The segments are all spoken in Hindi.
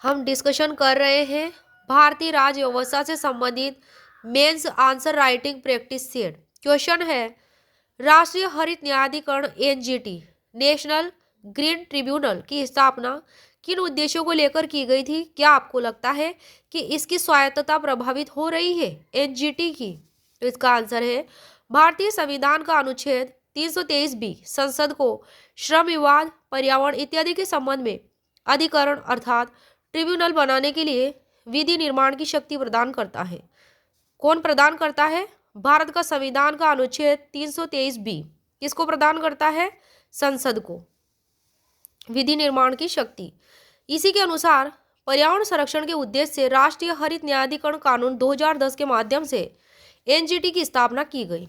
हम डिस्कशन कर रहे हैं भारतीय राज्य व्यवस्था से संबंधित mains answer writing practice set. Question है, राष्ट्रीय हरित न्यायाधिकरण एनजीटी नेशनल ग्रीन ट्रिब्यूनल की स्थापना किन उद्देश्यों को लेकर की गई थी? क्या आपको लगता है कि इसकी स्वायत्तता प्रभावित हो रही है एनजीटी की? तो इसका आंसर है भारतीय संविधान का अनुच्छेद 323 बी संसद को श्रम विवाद, पर्यावरण इत्यादि के संबंध में अधिकरण अर्थात ट्रिब्यूनल बनाने के लिए विधि निर्माण की शक्ति प्रदान करता है। कौन प्रदान करता है? भारत का संविधान का अनुच्छेद 323 बी किसको प्रदान करता है? संसद को विधि निर्माण की शक्ति। इसी के अनुसार पर्यावरण संरक्षण के उद्देश्य से राष्ट्रीय हरित न्यायाधिकरण कानून 2010 के माध्यम से एनजीटी की स्थापना की गई।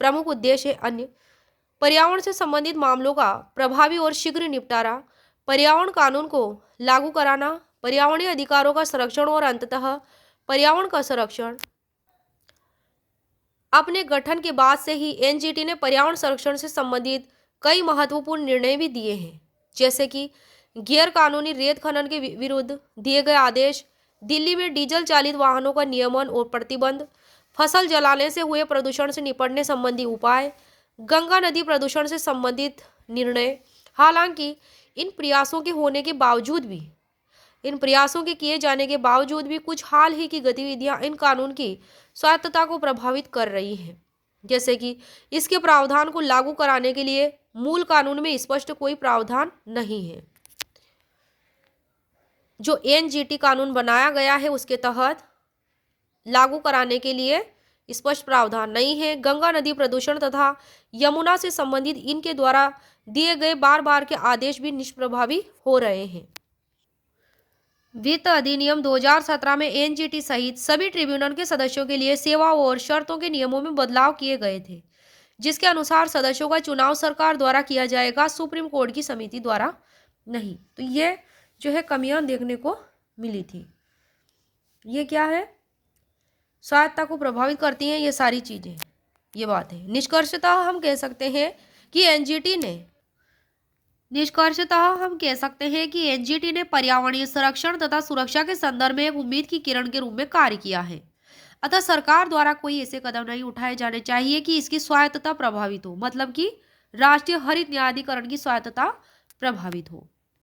प्रमुख उद्देश्य है अन्य पर्यावरण से संबंधित मामलों का प्रभावी और शीघ्र निपटारा, पर्यावरण कानून को लागू कराना, पर्यावरणीय अधिकारों का संरक्षण और अंततः पर्यावरण का संरक्षण। अपने गठन के बाद से ही एनजीटी ने पर्यावरण संरक्षण से संबंधित कई महत्वपूर्ण निर्णय भी दिए हैं, जैसे कि गैर कानूनी रेत खनन के विरुद्ध दिए गए आदेश, दिल्ली में डीजल चालित वाहनों का नियमन और प्रतिबंध, फसल जलाने से हुए प्रदूषण से निपटने संबंधी उपाय, गंगा नदी प्रदूषण से संबंधित निर्णय। हालांकि इन प्रयासों के होने के बावजूद भी इन प्रयासों के किए जाने के बावजूद भी कुछ हाल ही की गतिविधियां इन कानून की स्वायत्तता को प्रभावित कर रही हैं, जैसे कि इसके प्रावधान को लागू कराने के लिए मूल कानून में स्पष्ट कोई प्रावधान नहीं है। जो एनजीटी कानून बनाया गया है उसके तहत लागू कराने के लिए स्पष्ट प्रावधान नहीं है। गंगा नदी प्रदूषण तथा यमुना से संबंधित इनके द्वारा दिए गए बार बार के आदेश भी निष्प्रभावी हो रहे हैं। वित्त अधिनियम 2017 में एनजीटी सहित सभी ट्रिब्यूनल के सदस्यों के लिए सेवाओं और शर्तों के नियमों में बदलाव किए गए थे, जिसके अनुसार सदस्यों का चुनाव सरकार द्वारा किया जाएगा, सुप्रीम कोर्ट की समिति द्वारा नहीं। तो ये जो है कमियां देखने को मिली थी। ये क्या है? स्वायत्तता को प्रभावित करती हैं ये सारी चीजें, ये बात है। निष्कर्षतः हम कह सकते हैं कि एनजीटी ने पर्यावरणीय संरक्षण तथा सुरक्षा के संदर्भ में एक उम्मीद की किरण के रूप में कार्य किया है। अतः सरकार द्वारा कोई ऐसे कदम नहीं उठाए जाने चाहिए कि इसकी स्वायत्तता प्रभावित हो, मतलब कि राष्ट्रीय हरित न्यायाधिकरण की स्वायत्तता प्रभावित हो।